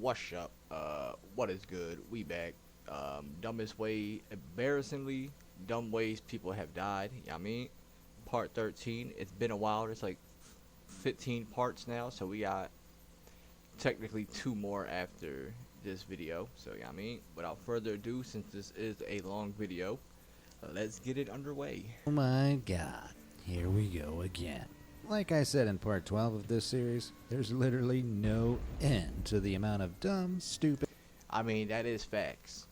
What's up? What is good? We back. Dumbest way, embarrassingly dumb ways people have died. I mean, part 13. It's been a while. There's like 15 parts now, so we got technically two more after this video. So I mean, without further ado, since this is a long video, let's get it underway. Oh my god, here we go again. Like I said in part 12 of this series, there's literally no end to the amount of dumb, stupid. I mean, that is facts.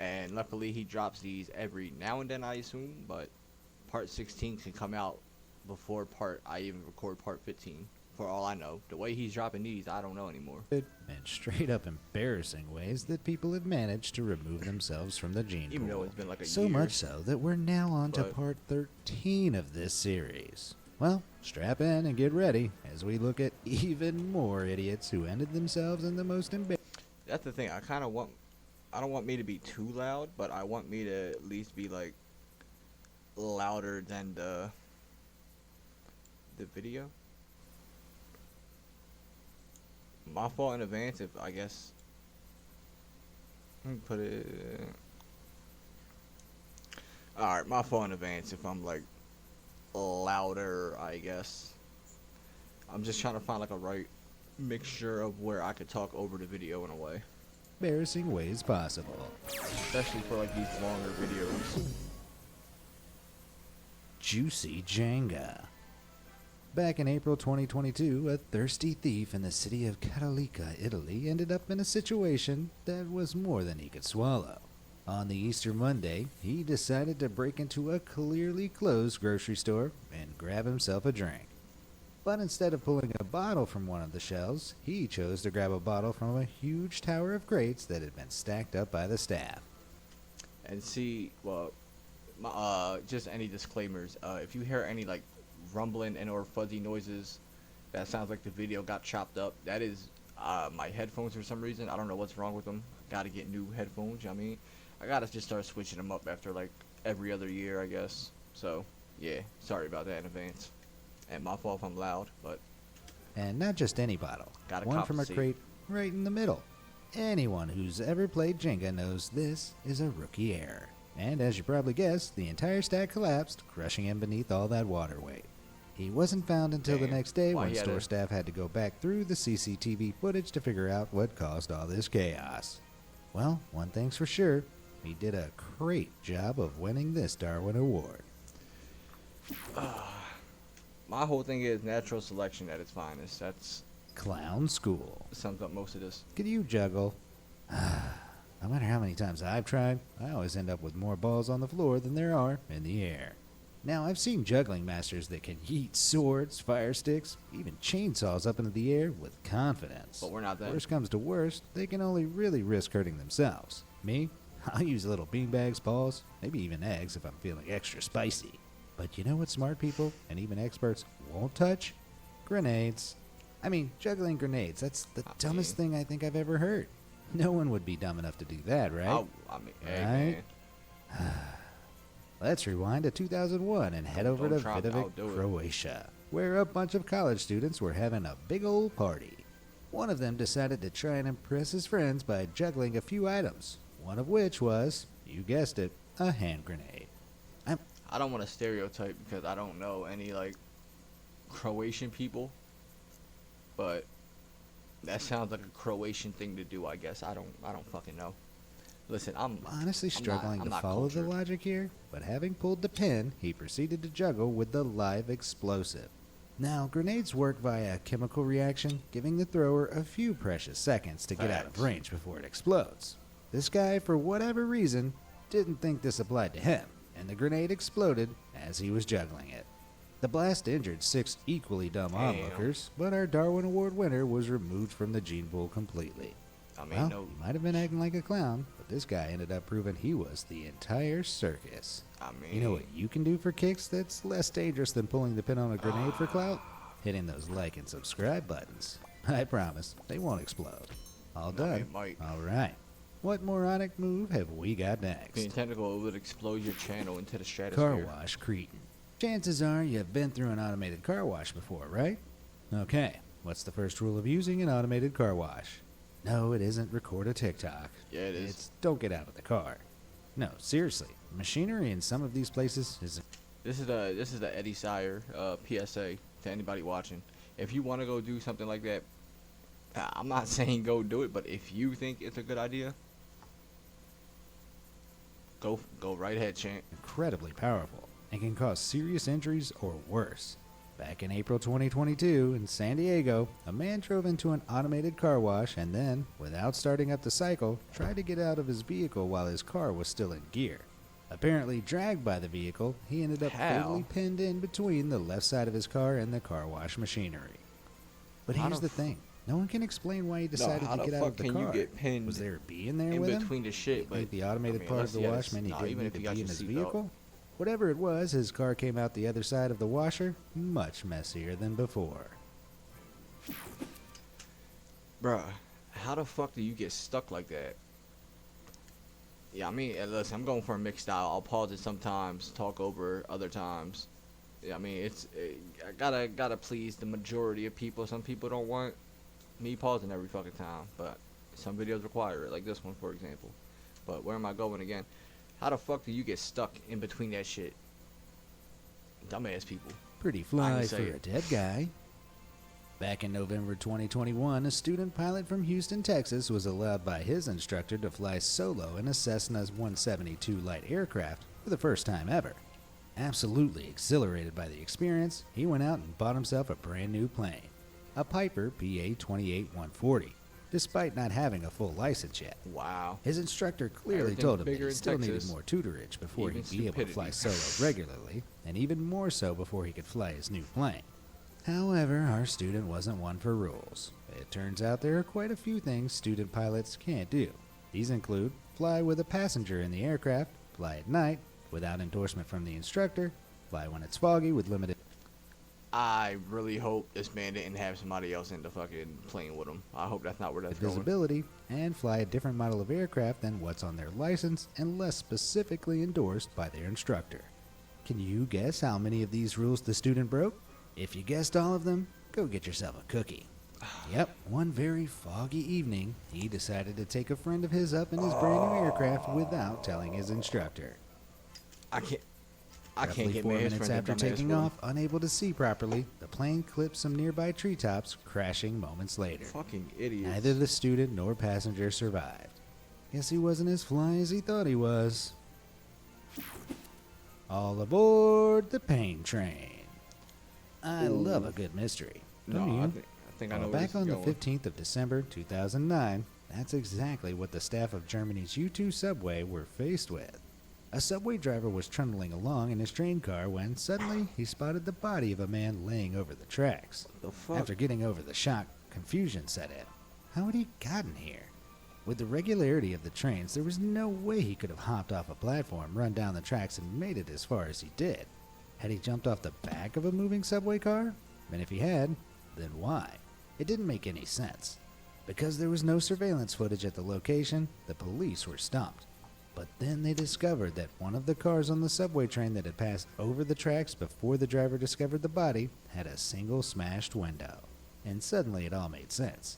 And luckily, he drops these every now and then, I assume. But part 16 can come out before I even record part 15. For all I know, the way he's dropping these, I don't know anymore. And straight up embarrassing ways that people have managed to remove themselves from the gene Even pool. though it's been like a So year. much so that we're now on to But- part 13 of this series. Well, strap in and get ready as we look at even more idiots who ended themselves in the most embarrassing. That's the thing. I don't want me to be too loud, but I want me to at least be like louder than the video. My fault in advance if I guess. Let me put it. Alright, my fault in advance if I'm like louder, I guess. I'm just trying to find like a right mixture of where I could talk over the video in a way. Ways possible. Especially for like these longer videos. Juicy Jenga. Back in April 2022, a thirsty thief in the city of Catalica, Italy, ended up in a situation that was more than he could swallow. On the Easter Monday, he decided to break into a clearly closed grocery store and grab himself a drink. But instead of pulling a bottle from one of the shelves, he chose to grab a bottle from a huge tower of crates that had been stacked up by the staff. And see, well, just any disclaimers. If you hear any like rumbling and or fuzzy noises, that sounds like the video got chopped up. That is my headphones for some reason. I don't know what's wrong with them. Gotta get new headphones. I mean, I gotta just start switching them up after like every other year, I guess. So yeah, sorry about that in advance. And my fault if I'm loud, but And not just any bottle. Gotta One from a compensate. crate right in the middle. Anyone who's ever played Jenga knows this is a rookie error. And as you probably guessed, the entire stack collapsed, crushing him beneath all that water weight. He wasn't found until the Damn. next day Why when he had store to- staff had to go back through the CCTV footage to figure out what caused all this chaos. Well, one thing's for sure, he did a great job of winning this Darwin Award. my whole thing is natural selection at its finest. That's Clown School. sums up most of this. Can you juggle? No matter how many times I've tried, I always end up with more balls on the floor than there are in the air. Now, I've seen juggling masters that can yeet swords, fire sticks, even chainsaws up into the air with confidence. But we're not them. Worst comes to worst, they can only really risk hurting themselves. Me? I'll use little beanbags, balls, maybe even eggs if I'm feeling extra spicy. But you know what smart people, and even experts, won't touch? Grenades. I mean, juggling grenades, that's the dumbest thing I think I've ever heard. No one would be dumb enough to do that, right? I mean, hey, Right? man. Let's rewind to 2001 and head over to Don't try to Vidovic, outdo it. Croatia, where a bunch of college students were having a big old party. One of them decided to try and impress his friends by juggling a few items, one of which was, you guessed it, a hand grenade. I don't want to stereotype because I don't know any like Croatian people, but that sounds like a Croatian thing to do. I guess I don't fucking know. Listen, I'm Honestly struggling I'm to not follow the cultured. logic here, but having pulled the pin, he proceeded to juggle with the live explosive. Now, grenades work via a chemical reaction, giving the thrower a few precious seconds to get out of Facts. range before it explodes. This guy, for whatever reason, didn't think this applied to him, and the grenade exploded as he was juggling it. The blast injured 6 equally dumb Damn. onlookers, but our Darwin Award winner was removed from the gene pool completely. I mean, Well, no. he might have been acting like a clown, but this guy ended up proving he was the entire circus. I mean, You know what you can do for kicks that's less dangerous than pulling the pin on a grenade for clout? Hitting those like and subscribe buttons. I promise, they won't explode. All I mean, done. it might. Alright. What moronic move have we got next? Being technical, it would explode your channel into the Car stratosphere. wash Cretin. Chances are you've been through an automated car wash before, right? Okay, what's the first rule of using an automated car wash? No, it isn't record a TikTok. Yeah, it is. It's don't get out of the car. No, seriously. Machinery in some of these places is This is the Eddie Sire PSA to anybody watching. If you want to go do something like that, I'm not saying go do it, but if you think it's a good idea, go right ahead, champ. incredibly powerful and can cause serious injuries or worse. Back in April 2022 in San Diego, a man drove into an automated car wash and then, without starting up the cycle, tried to get out of his vehicle while his car was still in gear. Apparently dragged by the vehicle, he ended up How? fatally pinned in between the left side of his car and the car wash machinery. But How here's the the thing. No one can explain why he No, decided how to the get out of fuck the can car. you get pinned Was there a bee in there in with him? between the shit? You But think the automated I mean, part of unless the he had wash his- meant he nah, didn't even need if to he got be in your his seatbelt. vehicle? Whatever it was, his car came out the other side of the washer much messier than before. Bruh, how the fuck do you get stuck like that? Yeah, I mean, listen, I'm going for a mixed style. I'll pause it sometimes, talk over other times. Yeah, I mean, I gotta please the majority of people. Some people don't want me pausing every fucking time, but some videos require it, like this one, for example. But where am I going again? How the fuck do you get stuck in between that shit? Dumbass people. Pretty I fly can for say a it. dead guy. Back in November 2021, a student pilot from Houston, Texas was allowed by his instructor to fly solo in a Cessna 172 light aircraft for the first time ever. Absolutely exhilarated by the experience, he went out and bought himself a brand new plane, a Piper PA-28140, despite not having a full license yet. Wow. His instructor clearly Everything's told him that bigger he in still needed Texas. more tutorage before Even he'd be able to fly stupidity. solo regularly, and even more so before he could fly his new plane. However, our student wasn't one for rules. It turns out there are quite a few things student pilots can't do. These include fly with a passenger in the aircraft, fly at night without endorsement from the instructor, fly when it's foggy with limited I really hope this man didn't have somebody else in the fucking plane with him. I hope that's not where that's going. visibility, and fly a different model of aircraft than what's on their license unless specifically endorsed by their instructor. Can you guess how many of these rules the student broke? If you guessed all of them, go get yourself a cookie. Yep, one very foggy evening, he decided to take a friend of his up in his brand new aircraft without telling his instructor. I can't Roughly get 4 mad. His minutes friend's a after dumbass taking fool. off, unable to see properly, the plane clipped some nearby treetops, crashing moments later. Fucking idiots. Neither the student nor passenger survived. Guess he wasn't as fly as he thought he was. All aboard the pain train. I love a good mystery. Don't you? I think I know Well, where back this on is the going. 15th of December 2009, that's exactly what the staff of Germany's U2 subway were faced with. A subway driver was trundling along in his train car when suddenly he spotted the body of a man laying over the tracks. The fuck? After getting over the shock, confusion set in. How had he gotten here? With the regularity of the trains, there was no way he could have hopped off a platform, run down the tracks, and made it as far as he did. Had he jumped off the back of a moving subway car? And if he had, then why? It didn't make any sense. Because there was no surveillance footage at the location, the police were stumped. But then they discovered that one of the cars on the subway train that had passed over the tracks before the driver discovered the body had a single smashed window. And suddenly it all made sense.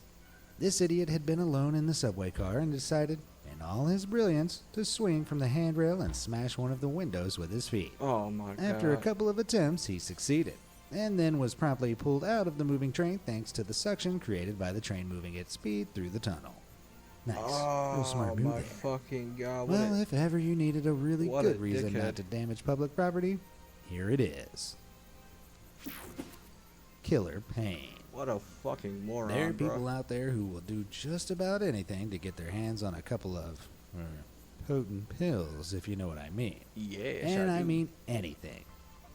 This idiot had been alone in the subway car and decided, in all his brilliance, to swing from the handrail and smash one of the windows with his feet. Oh my god. After a couple of attempts, he succeeded, and then was promptly pulled out of the moving train thanks to the suction created by the train moving at speed through the tunnel. Nice. Real smart move my there. fucking god. Well, if ever you needed a really what good a reason dickhead. not to damage public property, here it is. Killer pain. What a fucking moron, There are bro. people out there who will do just about anything to get their hands on a couple of potent pills, if you know what I mean. Yes, And I do. mean anything.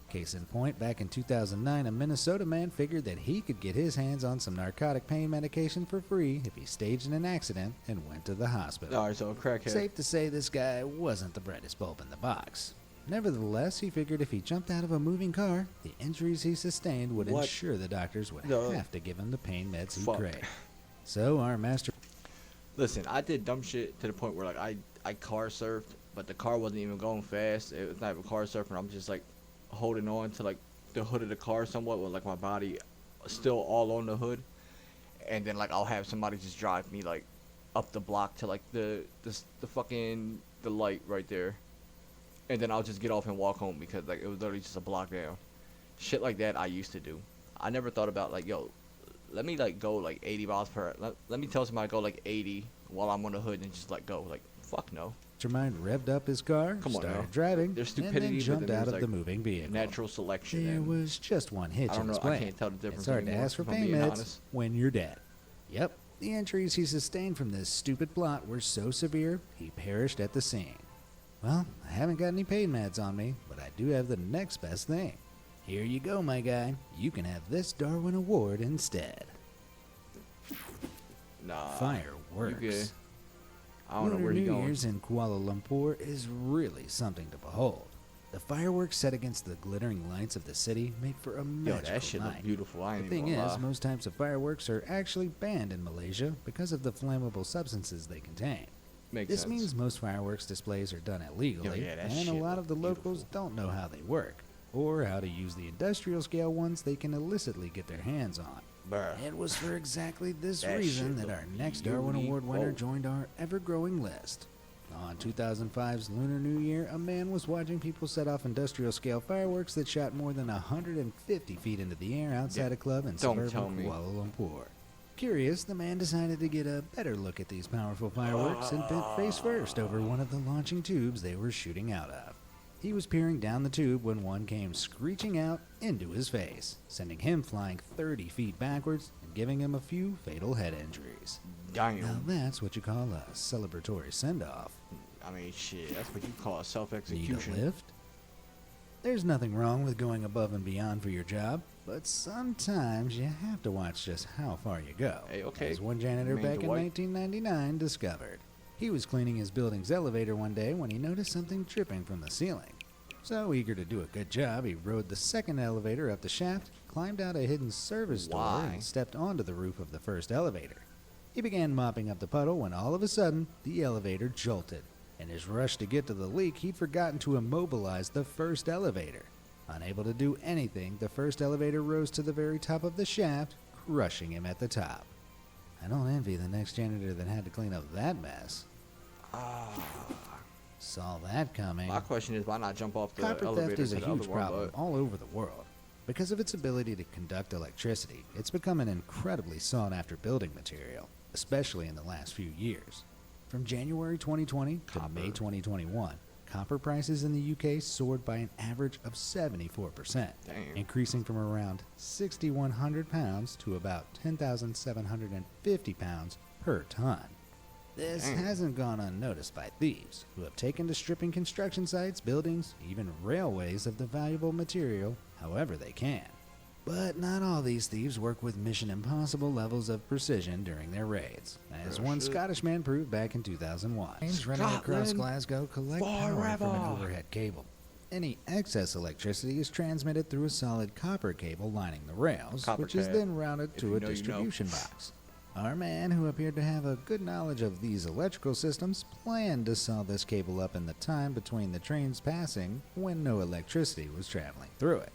Case in point, back in 2009, a Minnesota man figured that he could get his hands on some narcotic pain medication for free if he staged an accident and went to the hospital. Alright, so a crackhead. Safe to say this guy wasn't the brightest bulb in the box. Nevertheless, he figured if he jumped out of a moving car, the injuries he sustained would What? ensure the doctors would No. have to give him the pain meds he Fuck. craved. So our master Listen, I did dumb shit to the point where like I car surfed, but the car wasn't even going fast. It was not even car surfing. I'm just like holding on to like the hood of the car somewhat with like my body still all on the hood, and then like I'll have somebody just drive me like up the block to like the fucking the light right there, and then I'll just get off and walk home because like it was literally just a block down. Shit like that I used to do. I never thought about like, yo, let me like go like 80 miles per hour. Let me tell somebody to go like 80 while I'm on the hood and just like go. Like, fuck no. Mastermind revved up his car, Come on started now. driving, There's and stupidity, then but jumped then out there's, of the like, moving vehicle. Natural selection. There And was just one hitch I in don't his know. plan. I can't tell the difference It's hard to anymore, ask for if I'm pain being meds honest. when you're dead. Yep, the injuries he sustained from this stupid plot were so severe, he perished at the scene. Well, I haven't got any pain meds on me, but I do have the next best thing. Here you go, my guy. You can have this Darwin Award instead. Nah. Fireworks. You good. I don't know Lunar where New he going. Year's in Kuala Lumpur is really something to behold. The fireworks set against the glittering lights of the city make for a Yo, magical that shit night. look beautiful. I The ain't thing even gonna is, lie. most types of fireworks are actually banned in Malaysia because of the flammable substances they contain. Makes This sense. means most fireworks displays are done illegally, yeah, that and a shit lot look of the locals beautiful. don't know how they work, or how to use the industrial scale ones they can illicitly get their hands on. Bruh. It was for exactly this That reason shit that look our next Darwin Award winner beautiful. joined our ever-growing list. On 2005's Lunar New Year, a man was watching people set off industrial-scale fireworks that shot more than 150 feet into the air outside a club in Don't suburban tell me. Kuala Lumpur. Curious, the man decided to get a better look at these powerful fireworks and bent face first over one of the launching tubes they were shooting out of. He was peering down the tube when one came screeching out into his face, sending him flying 30 feet backwards and giving him a few fatal head injuries. Now Damn. that's what you call a celebratory send-off. I mean, shit. That's what you call a Need a self-execution. lift? There's nothing wrong with going above and beyond for your job, but sometimes you have to watch just how far you go. Hey, okay. As one janitor Man, back in Dwight. 1999 discovered. He was cleaning his building's elevator one day when he noticed something dripping from the ceiling. So eager to do a good job, he rode the second elevator up the shaft, climbed out a hidden service door, Why? and stepped onto the roof of the first elevator. He began mopping up the puddle when all of a sudden, the elevator jolted. In his rush to get to the leak, he'd forgotten to immobilize the first elevator. Unable to do anything, the first elevator rose to the very top of the shaft, crushing him at the top. I don't envy the next janitor that had to clean up that mess. Saw that coming. My question is, why not jump off the Copper elevator theft is to a the other huge one? problem But all over the world. Because of its ability to conduct electricity, it's become an incredibly sought-after building material, especially in the last few years. From January 2020 to Copper. May 2021, copper prices in the UK soared by an average of 74%, Damn. increasing from around £6,100 to about £10,750 per ton. This Damn. hasn't gone unnoticed by thieves, who have taken to stripping construction sites, buildings, even railways of the valuable material however they can. But not all these thieves work with Mission Impossible levels of precision during their raids, as Oh, one shit. Scottish man proved back in 2001. Trains running across Scotland Glasgow collect power from an forever. overhead cable. Any excess electricity is transmitted through a solid copper cable lining the rails, Copper which is tab. then routed If to you a know, you know. distribution box. Our man, who appeared to have a good knowledge of these electrical systems, planned to saw this cable up in the time between the trains passing when no electricity was traveling through it.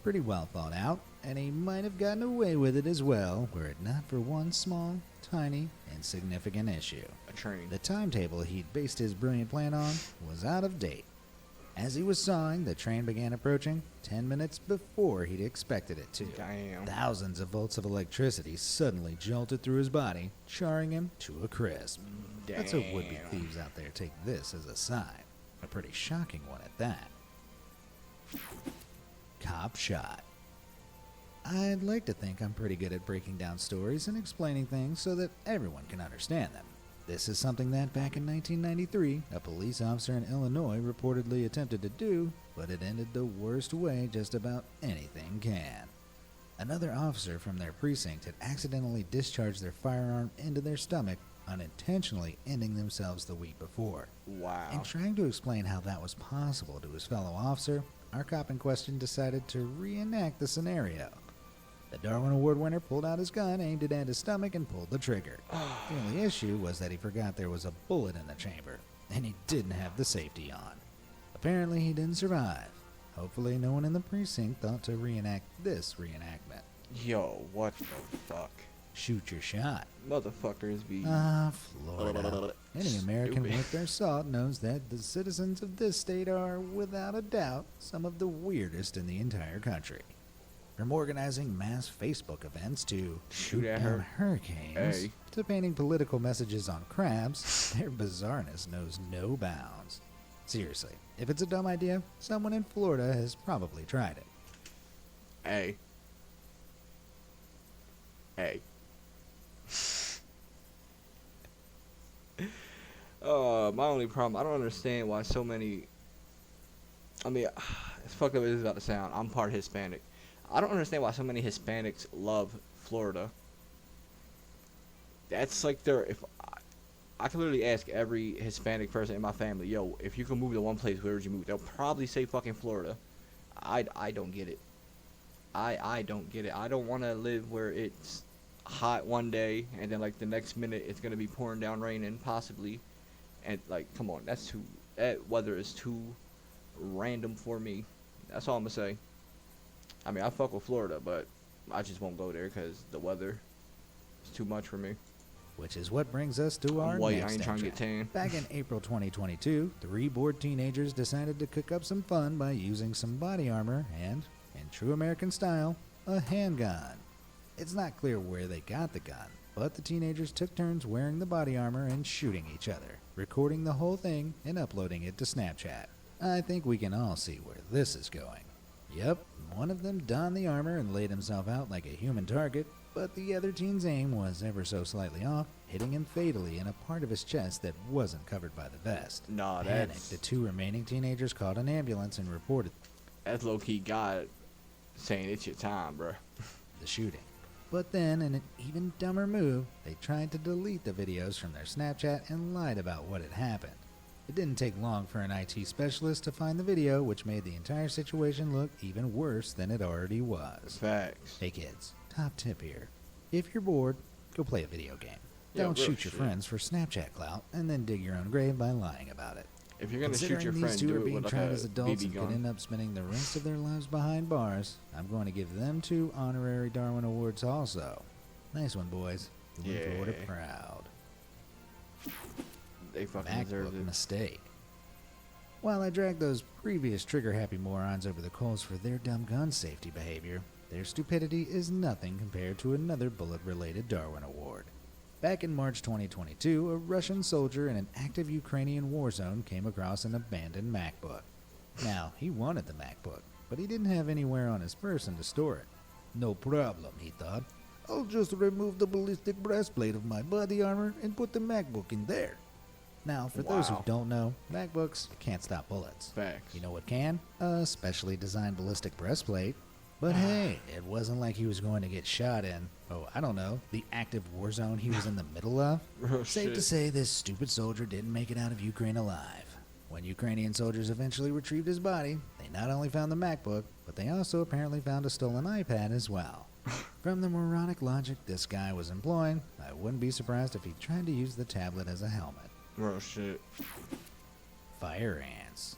Pretty well thought out, and he might have gotten away with it as well were it not for one small, tiny, insignificant issue. a train. The timetable he'd based his brilliant plan on was out of date. As he was sawing, the train began approaching 10 minutes before he'd expected it to. Damn. Thousands of volts of electricity suddenly jolted through his body, charring him to a crisp. Let's hope would-be Damn. thieves out there take this as a sign. A pretty shocking one at that. Cop shot. I'd like to think I'm pretty good at breaking down stories and explaining things so that everyone can understand them. This is something that back in 1993, a police officer in Illinois reportedly attempted to do, but it ended the worst way just about anything can. Another officer from their precinct had accidentally discharged their firearm into their stomach, unintentionally ending themselves the week before. Wow. In trying to explain how that was possible to his fellow officer, our cop in question decided to reenact the scenario. The Darwin Award winner pulled out his gun, aimed it at his stomach, and pulled the trigger. The only issue was that he forgot there was a bullet in the chamber, and he didn't have the safety on. Apparently he didn't survive. Hopefully no one in the precinct thought to reenact this reenactment. Yo, what the fuck? shoot your shot. Motherfuckers be. Florida. Any American Stupid. worth their salt knows that the citizens of this state are, without a doubt, some of the weirdest in the entire country. From organizing mass Facebook events to Shoot at down her. hurricanes Hey. to painting political messages on crabs, their bizarreness knows no bounds. Seriously, if it's a dumb idea, someone in Florida has probably tried it. Hey. Hey. My only problem, I don't understand why so many. I mean, as fucked up as it's about to sound, I'm part Hispanic. I don't understand why so many Hispanics love Florida. That's like their. If I could literally ask every Hispanic person in my family, yo, if you could move to one place, where would you move? They'll probably say fucking Florida. I don't get it. I don't get it. I don't want to live where it's hot one day and then like the next minute it's gonna be pouring down rain and possibly, and like come on, that weather is too random for me. That's all I'm gonna say. I mean, I fuck with Florida, but I just won't go there because the weather is too much for me. Which is what brings us to our I'm white. I next ain't trying to entry. get tan. Back in April 2022, 3 bored teenagers decided to cook up some fun by using some body armor and, in true American style, a handgun. It's not clear where they got the gun, but the teenagers took turns wearing the body armor and shooting each other, recording the whole thing and uploading it to Snapchat. I think we can all see where this is going. Yep, one of them donned the armor and laid himself out like a human target, but the other teen's aim was ever so slightly off, hitting him fatally in a part of his chest that wasn't covered by the vest. Nah, Panicked, the 2 remaining teenagers called an ambulance and reported that's low key God saying it's your time, bruh. the shooting. But then, in an even dumber move, they tried to delete the videos from their Snapchat and lied about what had happened. It didn't take long for an IT specialist to find the video, which made the entire situation look even worse than it already was. Facts. Hey kids, top tip here. If you're bored, go play a video game. Yeah, Don't real shoot your shit. friends for Snapchat clout and then dig your own grave by lying about it. If you're gonna shoot Considering your these friend, 2 do are it being with like tried a as adults BB and could gun. end up spending the rest of their lives behind bars, I'm going to give them 2 honorary Darwin Awards also. Nice one, boys. You leave Florida Yeah. proud. They fucking deserve MacBook it. mistake. While I dragged those previous trigger-happy morons over the coals for their dumb gun safety behavior, their stupidity is nothing compared to another bullet-related Darwin Award. Back in March 2022, a Russian soldier in an active Ukrainian war zone came across an abandoned MacBook. Now, he wanted the MacBook, but he didn't have anywhere on his person to store it. No problem, he thought. I'll just remove the ballistic breastplate of my body armor and put the MacBook in there. Now, for those who Wow. don't know, MacBooks can't stop bullets. Facts. You know what can? A specially designed ballistic breastplate. But hey, it wasn't like he was going to get shot in, oh, I don't know, the active war zone he was in the middle of. Real Safe to shit. say this stupid soldier didn't make it out of Ukraine alive. When Ukrainian soldiers eventually retrieved his body, they not only found the MacBook, but they also apparently found a stolen iPad as well. From the moronic logic this guy was employing, I wouldn't be surprised if he tried to use the tablet as a helmet. Real shit. Fire ants.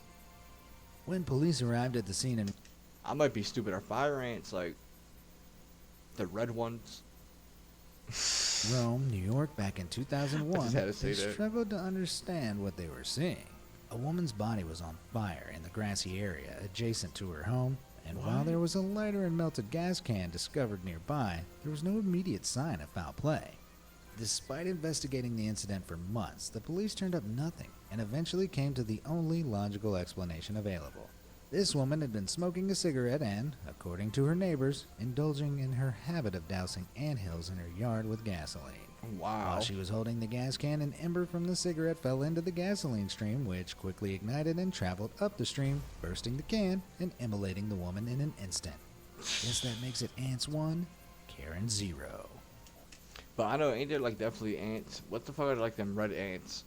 When police arrived at the scene in I might be stupid. Are fire ants like the red ones? Rome, New York, back in 2001, I just had to say they that. struggled to understand what they were seeing. A woman's body was on fire in the grassy area adjacent to her home, and while What? there was a lighter and melted gas can discovered nearby, there was no immediate sign of foul play. Despite investigating the incident for months, the police turned up nothing and eventually came to the only logical explanation available. This woman had been smoking a cigarette and, according to her neighbors, indulging in her habit of dousing anthills in her yard with gasoline. Wow. While she was holding the gas can, an ember from the cigarette fell into the gasoline stream, which quickly ignited and traveled up the stream, bursting the can and immolating the woman in an instant. Guess that makes it Ants 1, Karen 0. But I know, ain't there like definitely ants? What the fuck are like them red ants?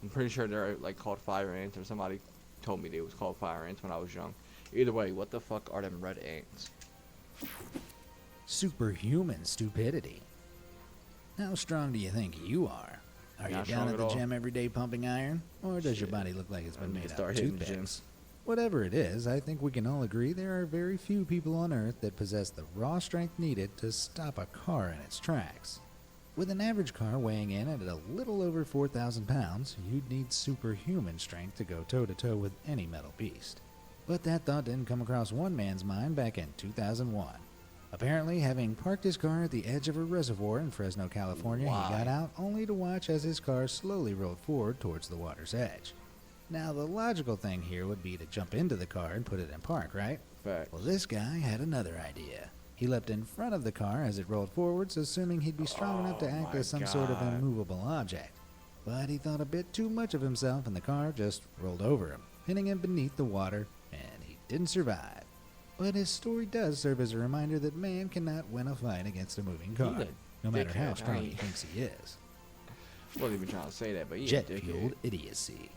I'm pretty sure they're like called fire ants, or somebody told me they was called fire ants when I was young. Either way, what the fuck are them red ants? Superhuman stupidity. How strong do you think you are? Are Not you down strong at at the all. gym every day pumping iron? Or does your Shit. body look like it's I been need to made out start of hitting the gym. toothpicks? Whatever it is, I think we can all agree there are very few people on Earth that possess the raw strength needed to stop a car in its tracks. With an average car weighing in at a little over 4,000 pounds, you'd need superhuman strength to go toe-to-toe with any metal beast. But that thought didn't come across one man's mind back in 2001. Apparently, having parked his car at the edge of a reservoir in Fresno, California, Why? he got out only to watch as his car slowly rolled forward towards the water's edge. Now, the logical thing here would be to jump into the car and put it in park, right? Fact. Well, this guy had another idea. He leapt in front of the car as it rolled forwards, assuming he'd be strong enough to act my as some sort of God. immovable object. But he thought a bit too much of himself, and the car just rolled over him, pinning him beneath the water, and he didn't survive. But his story does serve as a reminder that man cannot win a fight against a moving car, a no matter how dickhead. strong he thinks he is. Wasn't even trying to say that, but yeah, Jet-fueled idiocy.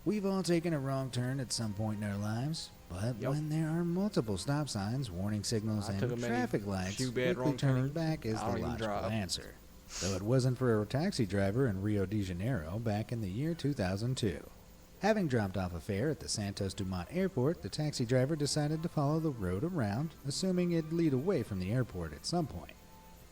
We've all taken a wrong turn at some point in our lives, but Yup. when there are multiple stop signs, warning signals, I took a and many traffic lights, few bad quickly wrong turning turns. back is I the don't even logical drive. answer. Though it wasn't for a taxi driver in Rio de Janeiro back in the year 2002. Having dropped off a fare at the Santos Dumont Airport, the taxi driver decided to follow the road around, assuming it'd lead away from the airport at some point.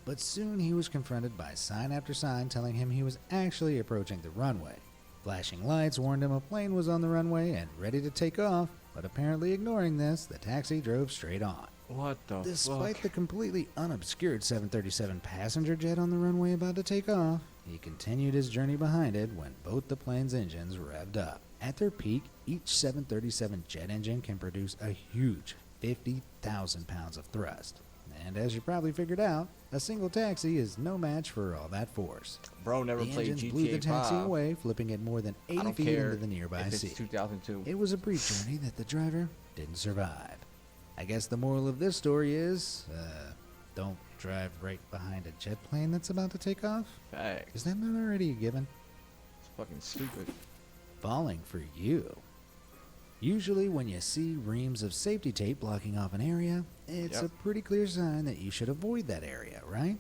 But soon he was confronted by sign after sign telling him he was actually approaching the runway. Flashing lights warned him a plane was on the runway and ready to take off, but apparently ignoring this, the taxi drove straight on. What the Despite fuck? the completely unobscured 737 passenger jet on the runway about to take off, he continued his journey behind it when both the plane's engines revved up. At their peak, each 737 jet engine can produce a huge 50,000 pounds of thrust. And as you probably figured out, a single taxi is no match for all that force. Bro never The played engines GTA blew the taxi 5. away, flipping it more than I 80 don't feet care into the nearby if it's sea. 2002. It was a brief journey that the driver didn't survive. I guess the moral of this story is, don't drive right behind a jet plane that's about to take off. Facts. Is that not already a given? It's fucking stupid. Falling for you. Usually when you see reams of safety tape blocking off an area, it's Yep. a pretty clear sign that you should avoid that area, right?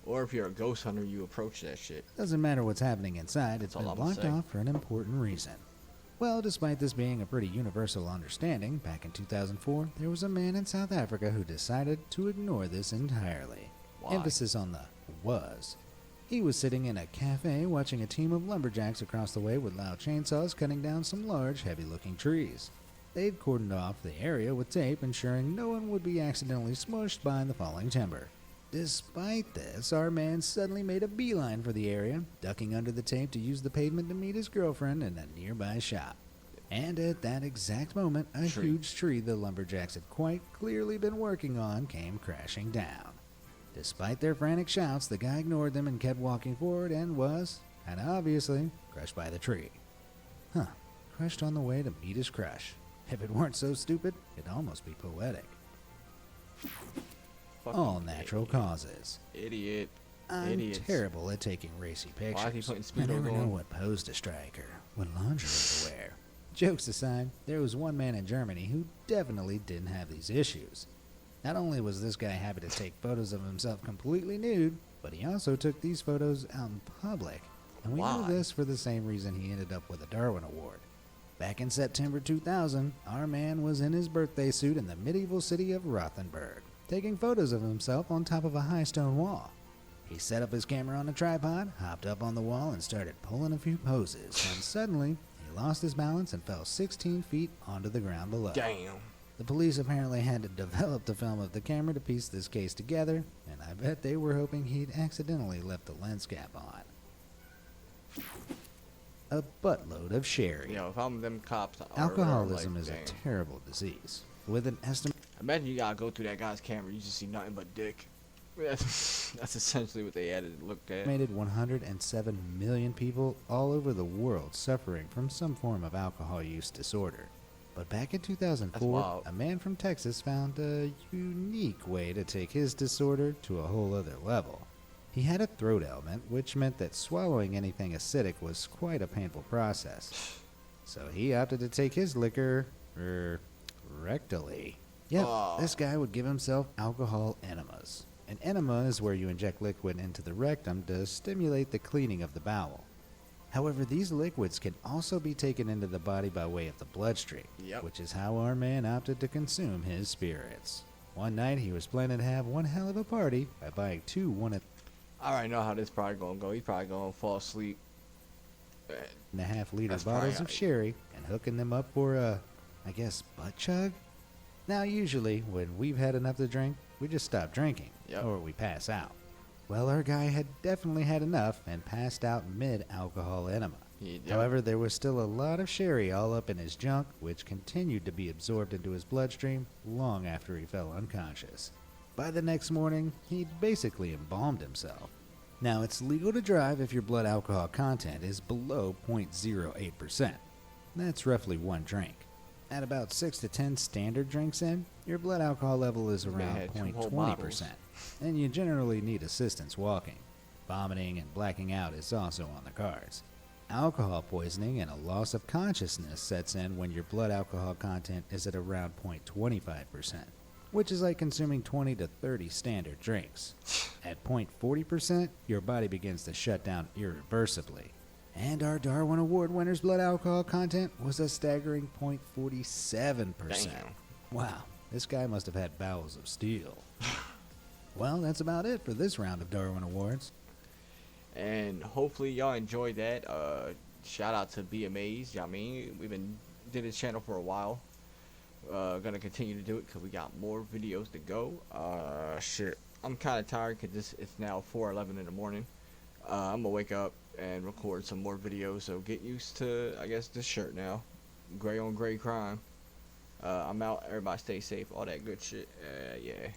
Or if you're a ghost hunter, you approach that shit. Doesn't matter what's happening inside, it's That's all been I'ma blocked say. off for an important reason. Well, despite this being a pretty universal understanding, back in 2004, there was a man in South Africa who decided to ignore this entirely. Why? Emphasis on the was. He was sitting in a cafe watching a team of lumberjacks across the way with loud chainsaws cutting down some large, heavy-looking trees. They'd cordoned off the area with tape, ensuring no one would be accidentally smushed by the falling timber. Despite this, our man suddenly made a beeline for the area, ducking under the tape to use the pavement to meet his girlfriend in a nearby shop. And at that exact moment, a Tree. huge tree the lumberjacks had quite clearly been working on came crashing down. Despite their frantic shouts, the guy ignored them and kept walking forward and was, and obviously, crushed by the tree. Huh, crushed on the way to meet his crush. If it weren't so stupid, it'd almost be poetic. Fucking All natural causes. Idiot. I'm Idiots. terrible at taking racy pictures. Why is he putting I Speedo never know on? what pose to strike or what lingerie to wear. Jokes aside, there was one man in Germany who definitely didn't have these issues. Not only was this guy happy to take photos of himself completely nude, but he also took these photos out in public. And we know Why? this for the same reason he ended up with a Darwin Award. Back in September 2000, our man was in his birthday suit in the medieval city of Rothenburg, taking photos of himself on top of a high stone wall. He set up his camera on a tripod, hopped up on the wall, and started pulling a few poses, when suddenly he lost his balance and fell 16 feet onto the ground below. Damn. The police apparently had to develop the film of the camera to piece this case together, and I bet they were hoping he'd accidentally left the lens cap on. A buttload of sherry. Yo, if I'm them cops, Alcoholism like, is a damn. terrible disease. With an estimate Imagine you gotta go through that guy's camera, you just see nothing but dick. That's essentially what they added. Looked at. estimated 107 million people all over the world suffering from some form of alcohol use disorder. But back in That's 2004, wild. a man from Texas found a unique way to take his disorder to a whole other level. He had a throat ailment, which meant that swallowing anything acidic was quite a painful process. So he opted to take his liquor, rectally. Yep, Oh. this guy would give himself alcohol enemas. An enema is where you inject liquid into the rectum to stimulate the cleaning of the bowel. However, these liquids can also be taken into the body by way of the bloodstream, Yep. which is how our man opted to consume his spirits. One night, he was planning to have one hell of a party by buying two I already know how this probably gonna go. He's probably gonna fall asleep. 1.5 liter That's bottles probably of sherry and hooking them up for a, I guess, butt chug? Now, usually, when we've had enough to drink, we just stop drinking, Yep. or we pass out. Well, our guy had definitely had enough and passed out mid-alcohol enema. Yep. However, there was still a lot of sherry all up in his junk, which continued to be absorbed into his bloodstream long after he fell unconscious. By the next morning, he'd basically embalmed himself. Now, it's legal to drive if your blood alcohol content is below 0.08%. That's roughly one drink. At about 6 to 10 standard drinks in, your blood alcohol level is Man around had 2 whole bottles. 0.20%, and you generally need assistance walking. Vomiting and blacking out is also on the cards. Alcohol poisoning and a loss of consciousness sets in when your blood alcohol content is at around 0.25%, which is like consuming 20 to 30 standard drinks. At 0.40%, your body begins to shut down irreversibly. And our Darwin Award winner's blood alcohol content was a staggering 0.47%. Damn. Wow, this guy must have had bowels of steel. Well, that's about it for this round of Darwin Awards. And hopefully y'all enjoyed that. Shout out to Be Amazed. I mean, we've been did this channel for a while. Gonna continue to do it because we got more videos to go. Shit, I'm kind of tired because it's now 4:11 in the morning. I'm gonna wake up and record some more videos. So get used to, I guess, this shirt now. Gray on gray crime. I'm out. Everybody stay safe. All that good shit. Yeah.